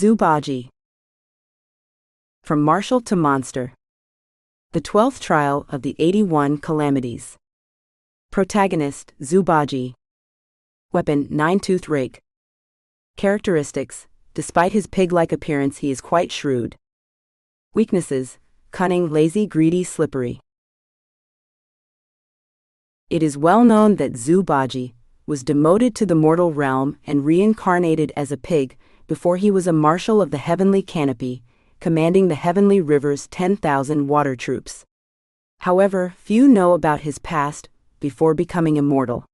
Bajie. From Martial to Monster. The 12th Trial of the 81 Calamities. Protagonist, Bajie. Weapon, 9-tooth rake. Characteristics, despite his pig-like appearance he is quite shrewd. Weaknesses, cunning, lazy, greedy, slippery. It is well known that Bajie was demoted to the mortal realm and reincarnated as a pig before he was a marshal of the heavenly canopy, commanding the heavenly river's 10,000 water troops. However, few know about his past before becoming immortal.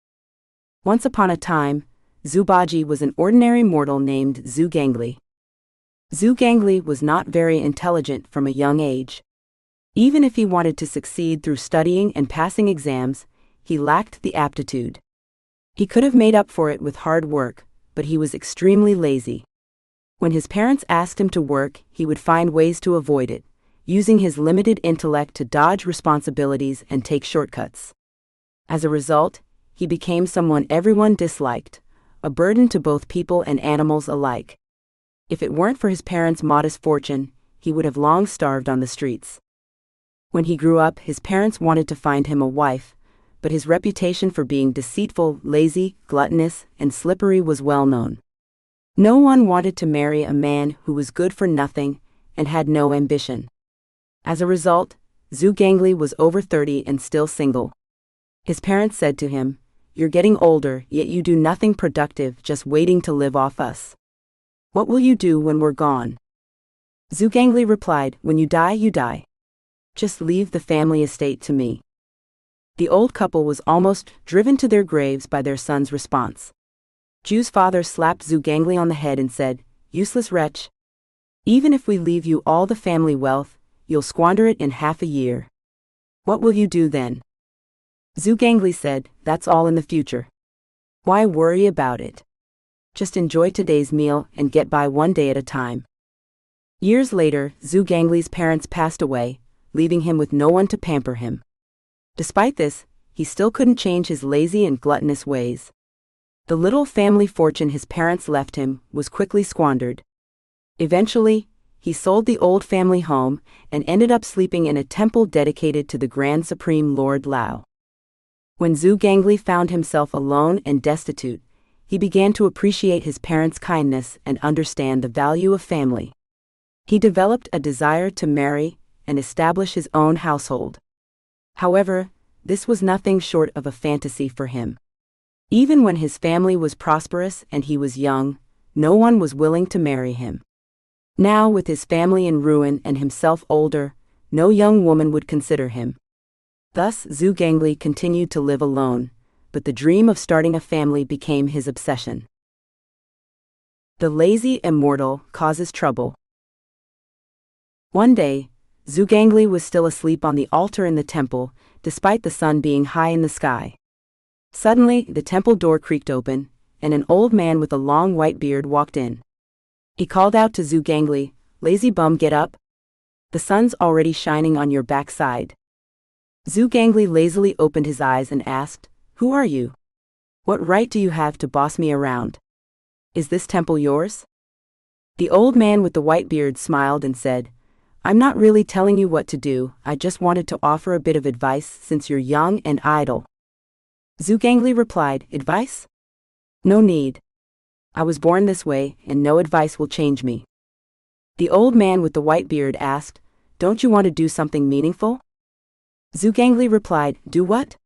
Once upon a time, Bajie was an ordinary mortal named Xuanzang. Xuanzang was not very intelligent from a young age. Even if he wanted to succeed through studying and passing exams, he lacked the aptitude. He could have made up for it with hard work, but he was extremely lazy. When his parents asked him to work, he would find ways to avoid it, using his limited intellect to dodge responsibilities and take shortcuts. As a result, he became someone everyone disliked, a burden to both people and animals alike. If it weren't for his parents' modest fortune, he would have long starved on the streets. When he grew up, his parents wanted to find him a wife, but his reputation for being deceitful, lazy, gluttonous, and slippery was well known. No one wanted to marry a man who was good for nothing and had no ambition. As a result, Xuanzang was over 30 and still single. His parents said to him, "You're getting older, yet you do nothing productive, just waiting to live off us. What will you do when we're gone?" Xuanzang replied, "When you die, you die. Just leave the family estate to me." The old couple was almost driven to their graves by their son's response. Ju's father slapped Xuanzang on the head and said, "Useless wretch. Even if we leave you all the family wealth, you'll squander it in half a year. What will you do then?" Xuanzang said, "That's all in the future. Why worry about it? Just enjoy today's meal and get by one day at a time." Years later, Xuanzang's parents passed away, leaving him with no one to pamper him. Despite this, he still couldn't change his lazy and gluttonous ways. The little family fortune his parents left him was quickly squandered. Eventually, he sold the old family home and ended up sleeping in a temple dedicated to the Grand Supreme Lord Lao. When Xuanzang found himself alone and destitute, he began to appreciate his parents' kindness and understand the value of family. He developed a desire to marry and establish his own household. However, this was nothing short of a fantasy for him. Even when his family was prosperous and he was young, no one was willing to marry him. Now, with his family in ruin and himself older, no young woman would consider him. Thus, Xuanzang continued to live alone, but the dream of starting a family became his obsession. The lazy immortal causes trouble. One day, Xuanzang was still asleep on the altar in the temple, despite the sun being high in the sky. Suddenly, the temple door creaked open, and an old man with a long white beard walked in. He called out to Xuanzang, "Lazy bum, get up. The sun's already shining on your backside." Xuanzang lazily opened his eyes and asked, "Who are you? What right do you have to boss me around? Is this temple yours?" The old man with the white beard smiled and said, "I'm not really telling you what to do, I just wanted to offer a bit of advice since you're young and idle." Xuanzang replied, "Advice? No need. I was born this way, and no advice will change me." The old man with the white beard asked, "Don't you want to do something meaningful?" Xuanzang replied, "Do what?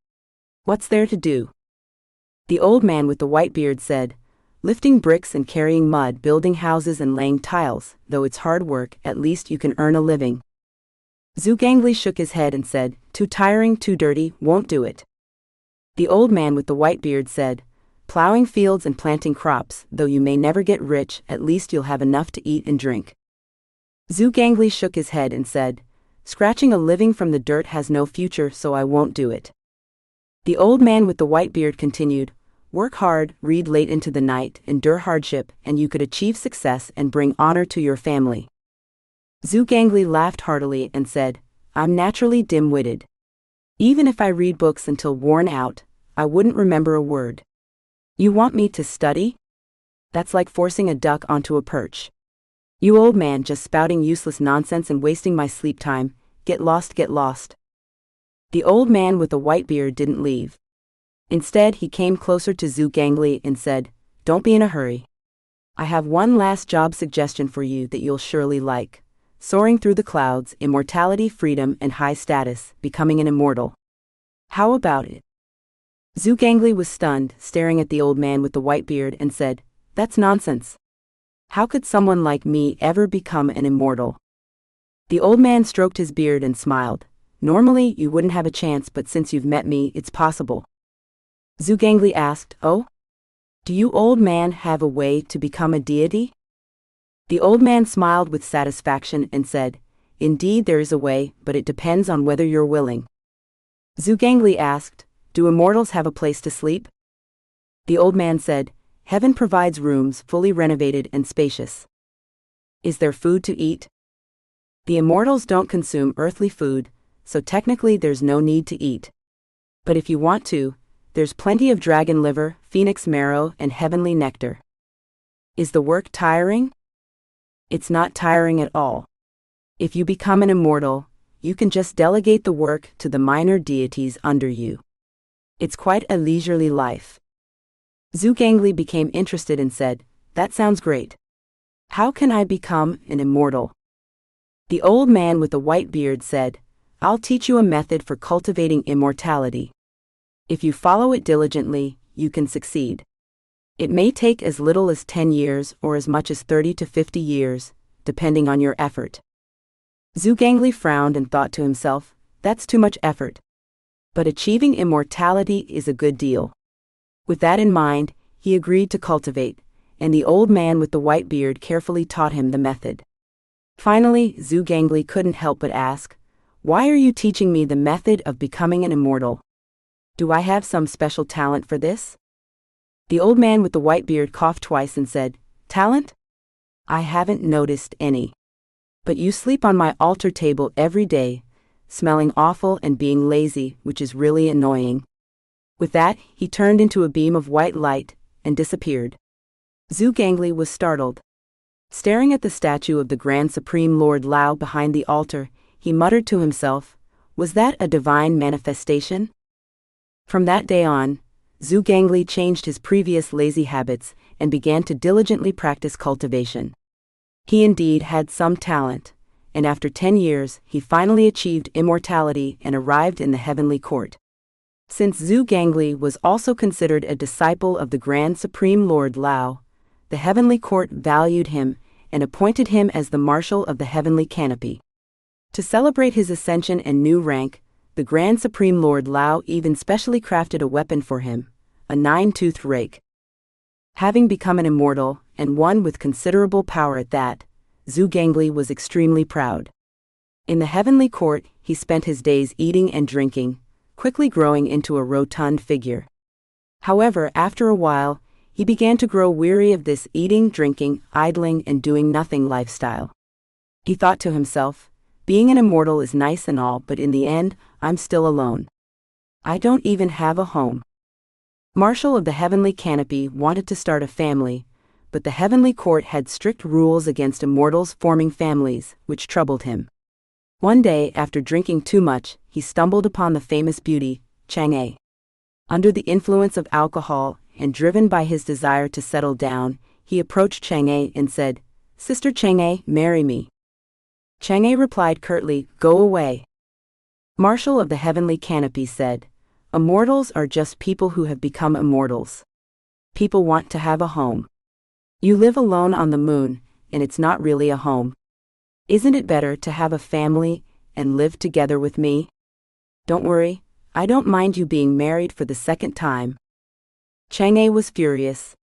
What's there to do?" The old man with the white beard said, "Lifting bricks and carrying mud, building houses and laying tiles, though it's hard work, at least you can earn a living." Xuanzang shook his head and said, "Too tiring, too dirty, won't do it." The old man with the white beard said, "Plowing fields and planting crops, though you may never get rich, at least you'll have enough to eat and drink." Xuanzang shook his head and said, "Scratching a living from the dirt has no future, so I won't do it." The old man with the white beard continued, "Work hard, read late into the night, endure hardship, and you could achieve success and bring honor to your family." Xuanzang laughed heartily and said, "I'm naturally dim-witted. Even if I read books until worn out, I wouldn't remember a word. You want me to study? That's like forcing a duck onto a perch. You old man just spouting useless nonsense and wasting my sleep time, get lost, get lost. The old man with the white beard didn't leave. Instead, he came closer to Xuanzang and said, "Don't be in a hurry. I have one last job suggestion for you that you'll surely like. Soaring through the clouds, immortality, freedom, and high status, becoming an immortal. How about it?" Xuanzang was stunned, staring at the old man with the white beard, and said, "That's nonsense. How could someone like me ever become an immortal?" The old man stroked his beard and smiled. "Normally, you wouldn't have a chance, but since you've met me, it's possible." Xuanzang asked, "Oh? Do you old man have a way to become a deity?" The old man smiled with satisfaction and said, "Indeed there is a way, but it depends on whether you're willing." Xuanzang asked, "Do immortals have a place to sleep?" The old man said, "Heaven provides rooms fully renovated and spacious." "Is there food to eat?" "The immortals don't consume earthly food, so technically there's no need to eat. But if you want to, there's plenty of dragon liver, phoenix marrow, and heavenly nectar." "Is the work tiring?" "It's not tiring at all. If you become an immortal, you can just delegate the work to the minor deities under you. It's quite a leisurely life." Xuanzang became interested and said, "That sounds great. How can I become an immortal?" The old man with the white beard said, "I'll teach you a method for cultivating immortality. If you follow it diligently, you can succeed. It may take as little as 10 years or as much as 30 to 50 years, depending on your effort." Xuanzang frowned and thought to himself, "That's too much effort. But achieving immortality is a good deal." With that in mind, he agreed to cultivate, and the old man with the white beard carefully taught him the method. Finally, Xuanzang couldn't help but ask, "Why are you teaching me the method of becoming an immortal? Do I have some special talent for this?" The old man with the white beard coughed twice and said, "Talent? I haven't noticed any. But you sleep on my altar table every day, smelling awful and being lazy, which is really annoying." With that, he turned into a beam of white light and disappeared. Xuanzang was startled. Staring at the statue of the Grand Supreme Lord Lao behind the altar, he muttered to himself, "Was that a divine manifestation?" From that day on, Xuanzang changed his previous lazy habits and began to diligently practice cultivation. He indeed had some talent, and after 10 years, he finally achieved immortality and arrived in the heavenly court. Since Xuanzang was also considered a disciple of the Grand Supreme Lord Lao, the heavenly court valued him and appointed him as the marshal of the heavenly canopy. To celebrate his ascension and new rank, the Grand Supreme Lord Lao even specially crafted a weapon for him, a 9-toothed rake. Having become an immortal, and one with considerable power at that, Xuanzang was extremely proud. In the heavenly court, he spent his days eating and drinking, quickly growing into a rotund figure. However, after a while, he began to grow weary of this eating, drinking, idling, and doing nothing lifestyle. He thought to himself, "Being an immortal is nice and all, but in the end, I'm still alone. I don't even have a home." Marshal of the heavenly canopy wanted to start a family, but the heavenly court had strict rules against immortals forming families, which troubled him. One day, after drinking too much, he stumbled upon the famous beauty, Chang'e. Under the influence of alcohol, and driven by his desire to settle down, he approached Chang'e and said, "Sister Chang'e, marry me." Chang'e replied curtly, "Go away." Marshal of the heavenly canopy said, "Immortals are just people who have become immortals. People want to have a home. You live alone on the moon, and it's not really a home. Isn't it better to have a family and live together with me? Don't worry, I don't mind you being married for the second time." Chang'e was furious.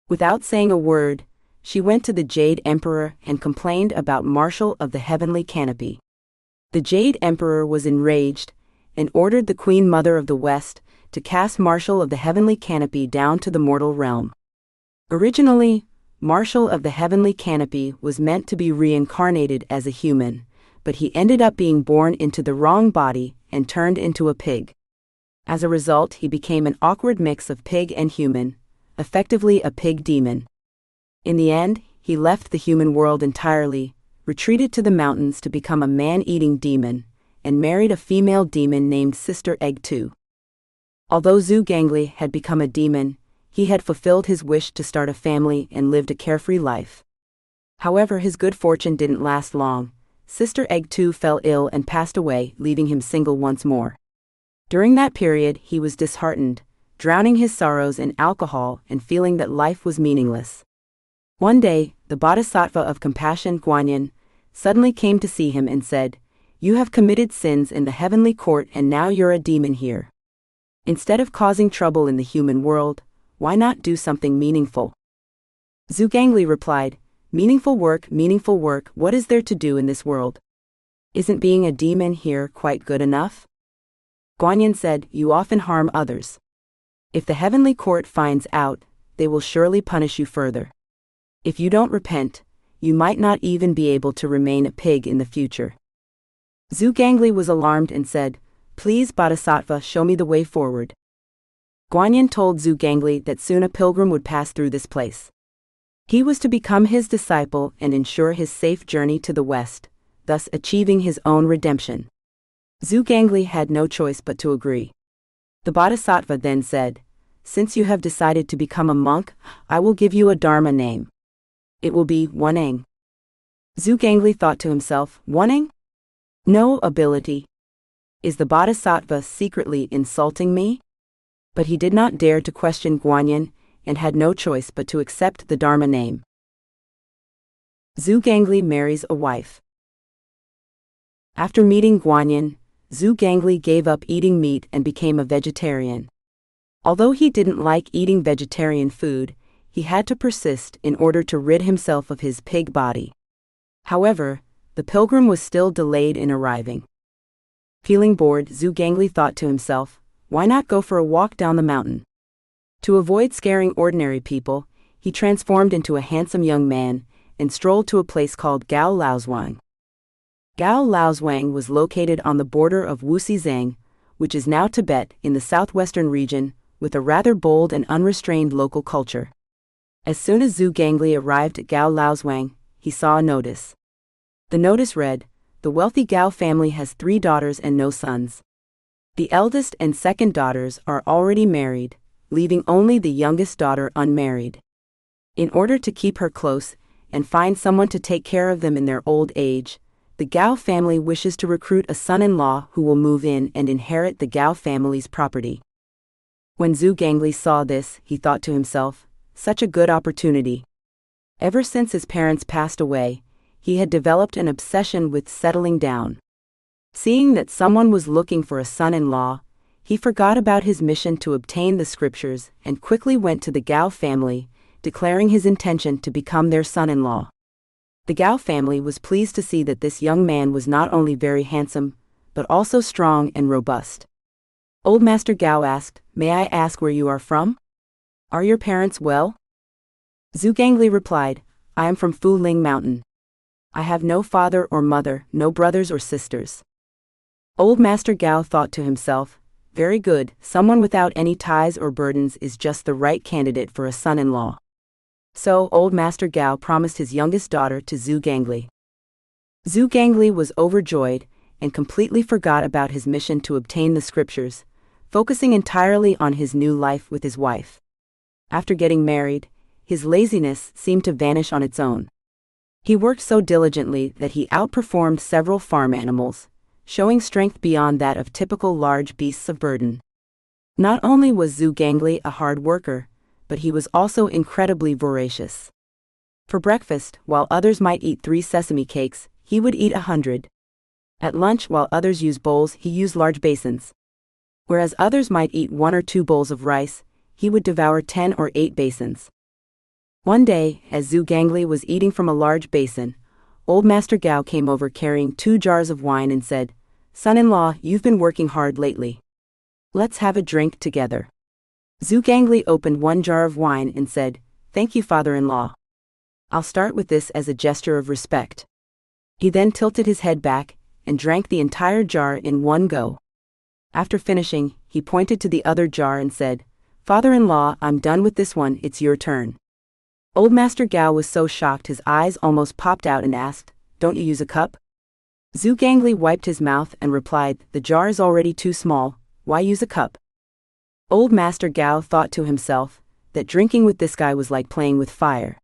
Without saying a word, she went to the Jade Emperor and complained about Marshal of the heavenly canopy. The Jade Emperor was enraged and ordered the Queen Mother of the West to cast Marshal of the heavenly canopy down to the mortal realm. Originally, Marshal of the heavenly canopy was meant to be reincarnated as a human, but he ended up being born into the wrong body and turned into a pig. As a result, he became an awkward mix of pig and human, effectively a pig demon. In the end, he left the human world entirely, retreated to the mountains to become a man-eating demon, and married a female demon named Sister Egg 2. Although Xuanzang had become a demon, he had fulfilled his wish to start a family and lived a carefree life. However, his good fortune didn't last long. Sister Egg 2 fell ill and passed away, leaving him single once more. During that period, he was disheartened, drowning his sorrows in alcohol and feeling that life was meaningless. One day, the Bodhisattva of compassion, Guanyin, suddenly came to see him and said, "You have committed sins in the heavenly court and now you're a demon here. Instead of causing trouble in the human world, why not do something meaningful?" Xuanzang replied, meaningful work, what is there to do in this world? Isn't being a demon here quite good enough?" Guanyin said, "You often harm others. If the heavenly court finds out, they will surely punish you further. If you don't repent, you might not even be able to remain a pig in the future." Xuanzang was alarmed and said, "Please, Bodhisattva, show me the way forward." Guanyin told Xuanzang that soon a pilgrim would pass through this place. He was to become his disciple and ensure his safe journey to the west, thus achieving his own redemption. Xuanzang had no choice but to agree. The Bodhisattva then said, "Since you have decided to become a monk, I will give you a Dharma name. It will be Xuanzang." Xuanzang thought to himself, "Xuanzang? No ability. Is the Bodhisattva secretly insulting me?" But he did not dare to question Guanyin and had no choice but to accept the Dharma name. Xuanzang marries a wife. After meeting Guanyin, Xuanzang gave up eating meat and became a vegetarian. Although he didn't like eating vegetarian food, he had to persist in order to rid himself of his pig body. However, the pilgrim was still delayed in arriving. Feeling bored, Xuanzang thought to himself, why not go for a walk down the mountain? To avoid scaring ordinary people, he transformed into a handsome young man and strolled to a place called Gao Laozhuang. Gao Laozhuang was located on the border of Xuanzang, which is now Tibet, in the southwestern region, with a rather bold and unrestrained local culture. As soon as Xuanzang arrived at Gao Laozhuang, he saw a notice. The notice read, "The wealthy Gao family has 3 daughters and no sons. The eldest and second daughters are already married, leaving only the youngest daughter unmarried. In order to keep her close and find someone to take care of them in their old age, the Gao family wishes to recruit a son-in-law who will move in and inherit the Gao family's property." When Xuanzang saw this, he thought to himself, such a good opportunity. Ever since his parents passed away, he had developed an obsession with settling down. Seeing that someone was looking for a son-in-law, he forgot about his mission to obtain the scriptures and quickly went to the Gao family, declaring his intention to become their son-in-law. The Gao family was pleased to see that this young man was not only very handsome, but also strong and robust. Old Master Gao asked, "May I ask where you are from? Are your parents well?" Xuanzang replied, "I am from Fuling Mountain. I have no father or mother, no brothers or sisters." Old Master Gao thought to himself, very good, someone without any ties or burdens is just the right candidate for a son-in-law. So, Old Master Gao promised his youngest daughter to Xuanzang. Xuanzang was overjoyed and completely forgot about his mission to obtain the scriptures, focusing entirely on his new life with his wife. After getting married, his laziness seemed to vanish on its own. He worked so diligently that he outperformed several farm animals, showing strength beyond that of typical large beasts of burden. Not only was Xuanzang a hard worker, but he was also incredibly voracious. For breakfast, while others might eat 3 sesame cakes, he would eat 100. At lunch, while others used bowls, he used large basins. Whereas others might eat 1 or 2 bowls of rice, he would devour 10 or 8 basins. One day, as Xuanzang was eating from a large basin, Old Master Gao came over carrying 2 jars of wine and said, "Son-in-law, you've been working hard lately. Let's have a drink together." Xuanzang opened 1 jar of wine and said, "Thank you, father-in-law. I'll start with this as a gesture of respect." He then tilted his head back and drank the entire jar in one go. After finishing, he pointed to the other jar and said, "Father-in-law, I'm done with this one, it's your turn." Old Master Gao was so shocked his eyes almost popped out and asked, "Don't you use a cup?" Zhu Gangli wiped his mouth and replied, "The jar is already too small, why use a cup?" Old Master Gao thought to himself that drinking with this guy was like playing with fire.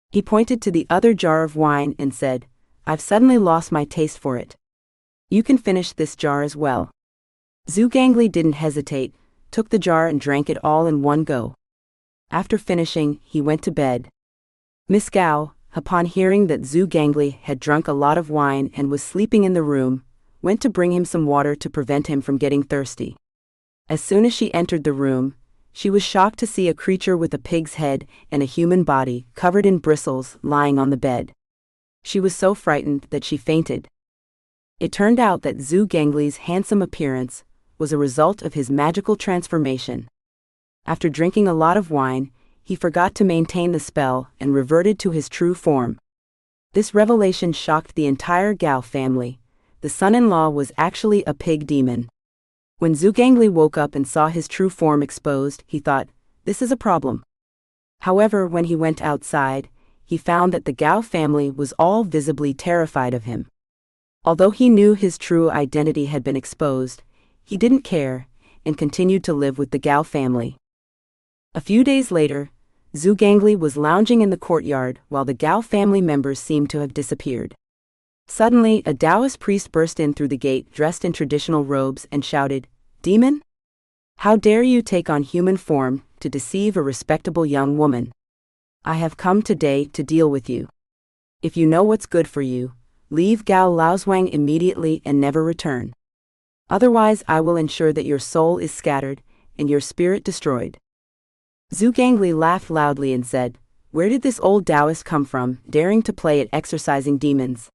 He pointed to the other jar of wine and said, "I've suddenly lost my taste for it. You can finish this jar as well." Zhu Gangli didn't hesitate, took the jar and drank it all in one go. After finishing, he went to bed. Miss Gao, upon hearing that Zhu Gangli had drunk a lot of wine and was sleeping in the room, went to bring him some water to prevent him from getting thirsty. As soon as she entered the room, she was shocked to see a creature with a pig's head and a human body covered in bristles lying on the bed. She was so frightened that she fainted. It turned out that Zhu Gangli's handsome appearance was a result of his magical transformation. After drinking a lot of wine, he forgot to maintain the spell and reverted to his true form. This revelation shocked the entire Gao family. The son-in-law was actually a pig demon. When Zhu Gangli woke up and saw his true form exposed, he thought, "This is a problem." However, when he went outside, he found that the Gao family was all visibly terrified of him. Although he knew his true identity had been exposed, he didn't care and continued to live with the Gao family. A few days later, Zhu Gangli was lounging in the courtyard while the Gao family members seemed to have disappeared. Suddenly, a Taoist priest burst in through the gate dressed in traditional robes and shouted, "Demon? How dare you take on human form to deceive a respectable young woman? I have come today to deal with you. If you know what's good for you, leave Gao Laozhuang immediately and never return. Otherwise I will ensure that your soul is scattered and your spirit destroyed." Zhu Gangli laughed loudly and said, "Where did this old Taoist come from, daring to play at exorcising demons?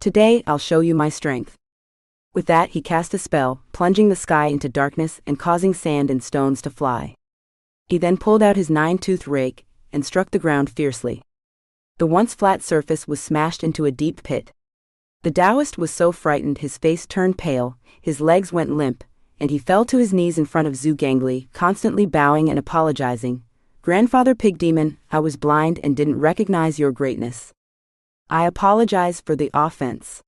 Today I'll show you my strength." With that he cast a spell, plunging the sky into darkness and causing sand and stones to fly. He then pulled out his 9-toothed rake and struck the ground fiercely. The once flat surface was smashed into a deep pit. The Taoist was so frightened his face turned pale, his legs went limp, and he fell to his knees in front of Zhu Gangli, constantly bowing and apologizing. "Grandfather Pig Demon, I was blind and didn't recognize your greatness. I apologize for the offense.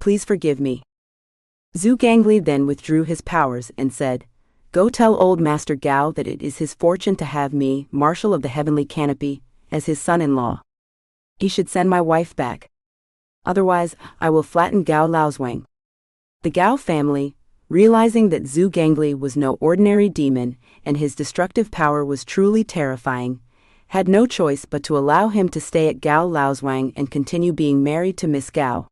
Please forgive me." Zhu Gangli then withdrew his powers and said, "Go tell old Master Gao that it is his fortune to have me, Marshal of the Heavenly Canopy, as his son-in-law. He should send my wife back. Otherwise, I will flatten Gao Laozhuang." The Gao family, realizing that Zhu Gangli was no ordinary demon and his destructive power was truly terrifying, had no choice but to allow him to stay at Gao Laozhuang and continue being married to Miss Gao.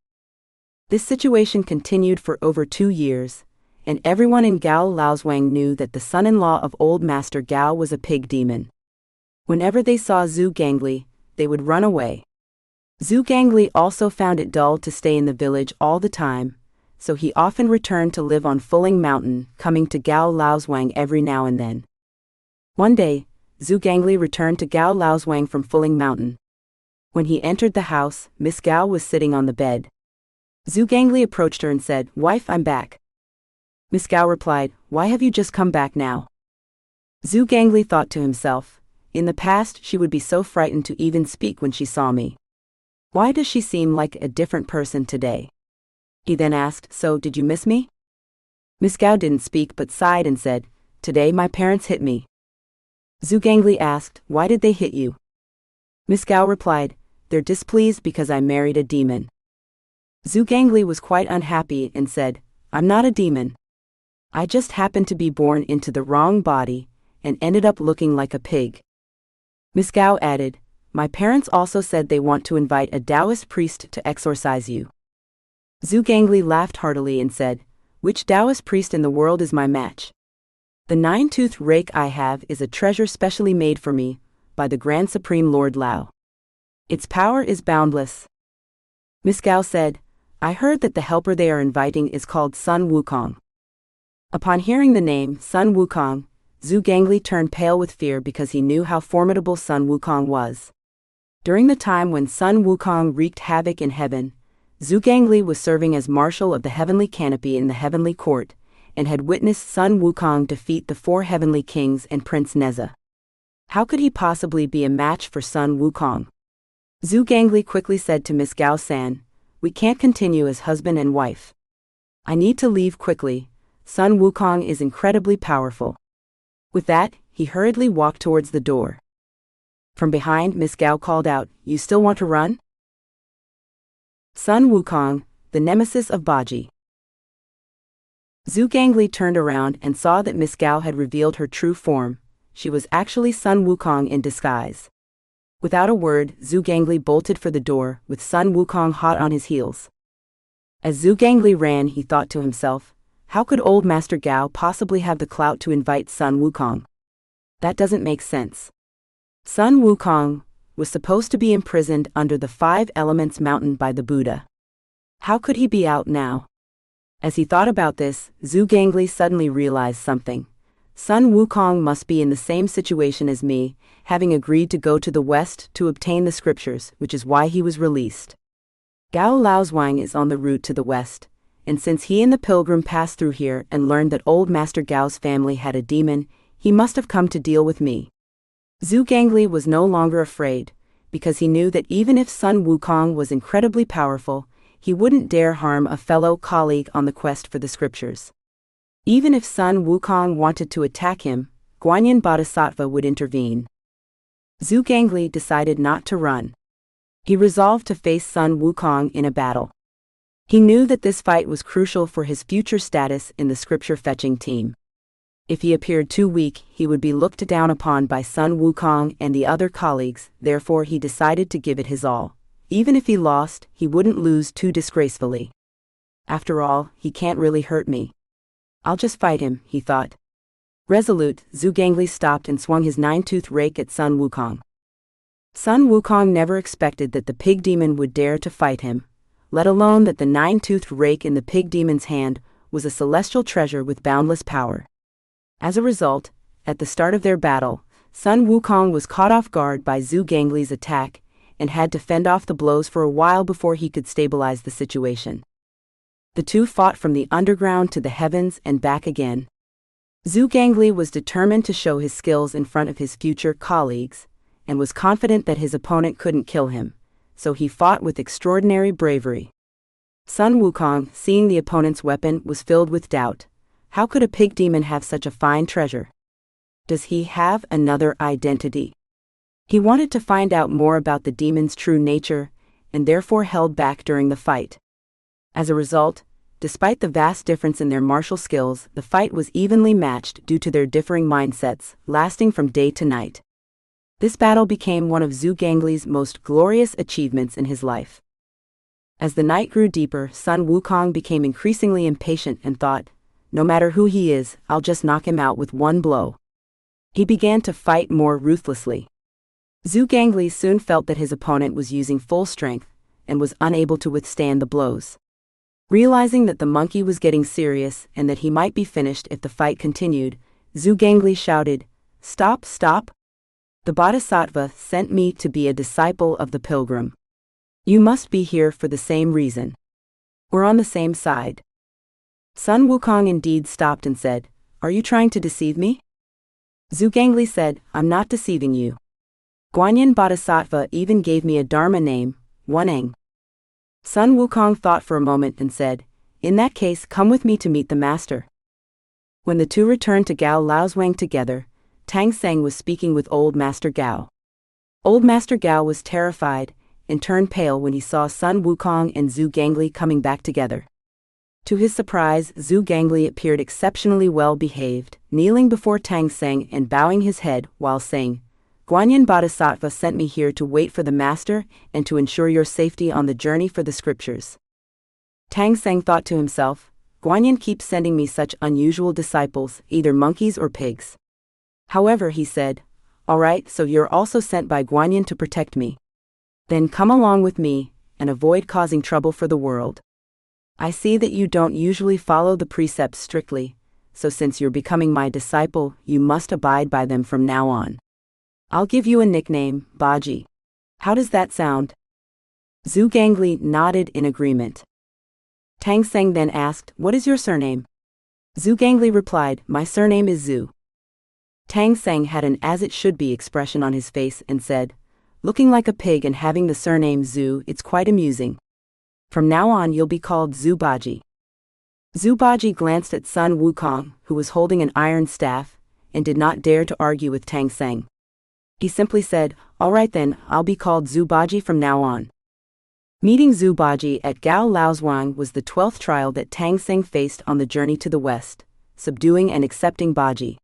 This situation continued for over 2 years, and everyone in Gao Laozhuang knew that the son-in-law of old Master Gao was a pig demon. Whenever they saw Zhu Gangli, they would run away. Zhu Gangli also found it dull to stay in the village all the time, so he often returned to live on Fuling Mountain, coming to Gao Laozhuang every now and then. One day, Zhu Gangli returned to Gao Laozhuang from Fuling Mountain. When he entered the house, Miss Gao was sitting on the bed. Zhu Gangli approached her and said, "Wife, I'm back." Miss Gao replied, "Why have you just come back now?" Zhu Gangli thought to himself, in the past she would be so frightened to even speak when she saw me. Why does she seem like a different person today? He then asked, "So, did you miss me?" Miss Gao didn't speak but sighed and said, "Today my parents hit me." Zhu Gangli asked, "Why did they hit you?" Miss Gao replied, "They're displeased because I married a demon." Zhu Gangli was quite unhappy and said, "I'm not a demon. I just happened to be born into the wrong body and ended up looking like a pig." Miss Gao added, "My parents also said they want to invite a Taoist priest to exorcise you." Zhu Gangli laughed heartily and said, "Which Taoist priest in the world is my match? The 9-toothed rake I have is a treasure specially made for me by the Grand Supreme Lord Lao. Its power is boundless." Miss Gao said, "I heard that the helper they are inviting is called Sun Wukong." Upon hearing the name Sun Wukong, Zhu Gangli turned pale with fear because he knew how formidable Sun Wukong was. During the time when Sun Wukong wreaked havoc in heaven, Zhu Gangli was serving as Marshal of the Heavenly Canopy in the Heavenly Court, and had witnessed Sun Wukong defeat the 4 heavenly kings and Prince Neza. How could he possibly be a match for Sun Wukong? Zhu Gangli quickly said to Miss Gao San, "We can't continue as husband and wife. I need to leave quickly. Sun Wukong is incredibly powerful." With that, he hurriedly walked towards the door. From behind, Miss Gao called out, "You still want to run?" Sun Wukong, the nemesis of Bajie. Zhu Gangli turned around and saw that Miss Gao had revealed her true form. She was actually Sun Wukong in disguise. Without a word, Zhu Gangli bolted for the door, with Sun Wukong hot on his heels. As Zhu Gangli ran, he thought to himself, how could old Master Gao possibly have the clout to invite Sun Wukong? That doesn't make sense. Sun Wukong was supposed to be imprisoned under the 5 Elements mountain by the Buddha. How could he be out now? As he thought about this, Zhu Gangli suddenly realized something. Sun Wukong must be in the same situation as me, having agreed to go to the west to obtain the scriptures, which is why he was released. Gao Laozhuang is on the route to the west, and since he and the pilgrim passed through here and learned that old Master Gao's family had a demon, he must have come to deal with me. Zhu Gangli was no longer afraid, because he knew that even if Sun Wukong was incredibly powerful, he wouldn't dare harm a fellow colleague on the quest for the scriptures. Even if Sun Wukong wanted to attack him, Guanyin Bodhisattva would intervene. Zhu Gangli decided not to run. He resolved to face Sun Wukong in a battle. He knew that this fight was crucial for his future status in the scripture-fetching team. If he appeared too weak, he would be looked down upon by Sun Wukong and the other colleagues, therefore he decided to give it his all. Even if he lost, he wouldn't lose too disgracefully. After all, he can't really hurt me. I'll just fight him, he thought. Resolute, Zhu Gangli stopped and swung his 9-toothed rake at Sun Wukong. Sun Wukong never expected that the pig demon would dare to fight him, let alone that the 9-toothed rake in the pig demon's hand was a celestial treasure with boundless power. As a result, at the start of their battle, Sun Wukong was caught off guard by Zhu Gangli's attack and had to fend off the blows for a while before he could stabilize the situation. The two fought from the underground to the heavens and back again. Zhu Gangli was determined to show his skills in front of his future colleagues, and was confident that his opponent couldn't kill him, so he fought with extraordinary bravery. Sun Wukong, seeing the opponent's weapon, was filled with doubt. How could a pig demon have such a fine treasure? Does he have another identity? He wanted to find out more about the demon's true nature, and therefore held back during the fight. As a result, despite the vast difference in their martial skills, the fight was evenly matched due to their differing mindsets, lasting from day to night. This battle became one of Zhu Gangli's most glorious achievements in his life. As the night grew deeper, Sun Wukong became increasingly impatient and thought, no matter who he is, I'll just knock him out with one blow. He began to fight more ruthlessly. Zhu Gangli soon felt that his opponent was using full strength, and was unable to withstand the blows. Realizing that the monkey was getting serious and that he might be finished if the fight continued, Zhu Gangli shouted, "Stop, stop! The Bodhisattva sent me to be a disciple of the pilgrim. You must be here for the same reason. We're on the same side." Sun Wukong indeed stopped and said, "Are you trying to deceive me?" Zhu Gangli said, "I'm not deceiving you. Guanyin Bodhisattva even gave me a Dharma name, Xuanzang." Sun Wukong thought for a moment and said, "In that case, come with me to meet the master." When the two returned to Gao Laozhuang together, Tang Seng was speaking with old Master Gao. Old Master Gao was terrified and turned pale when he saw Sun Wukong and Zhu Gangli coming back together. To his surprise, Zhu Gangli appeared exceptionally well behaved, kneeling before Tang Seng and bowing his head while saying, "Guanyin Bodhisattva sent me here to wait for the master and to ensure your safety on the journey for the scriptures." Tang Seng thought to himself, Guanyin keeps sending me such unusual disciples, either monkeys or pigs. However, he said, "All right, so you're also sent by Guanyin to protect me. Then come along with me, and avoid causing trouble for the world. I see that you don't usually follow the precepts strictly, so since you're becoming my disciple, you must abide by them from now on. I'll give you a nickname, Bajie. How does that sound?" Zhu Gangli nodded in agreement. Tang Seng then asked, "What is your surname?" Zhu Gangli replied, "My surname is Zhu." Tang Seng had an as-it-should-be expression on his face and said, "Looking like a pig and having the surname Zhu, it's quite amusing. From now on you'll be called Zhu Bajie." Zhu Bajie glanced at Sun Wukong, who was holding an iron staff, and did not dare to argue with Tang Seng. He simply said, "All right then, I'll be called Zhu Bajie from now on." Meeting Zhu Bajie at Gao Laozhuang was the 12th trial that Tang Seng faced on the journey to the west, subduing and accepting Bajie.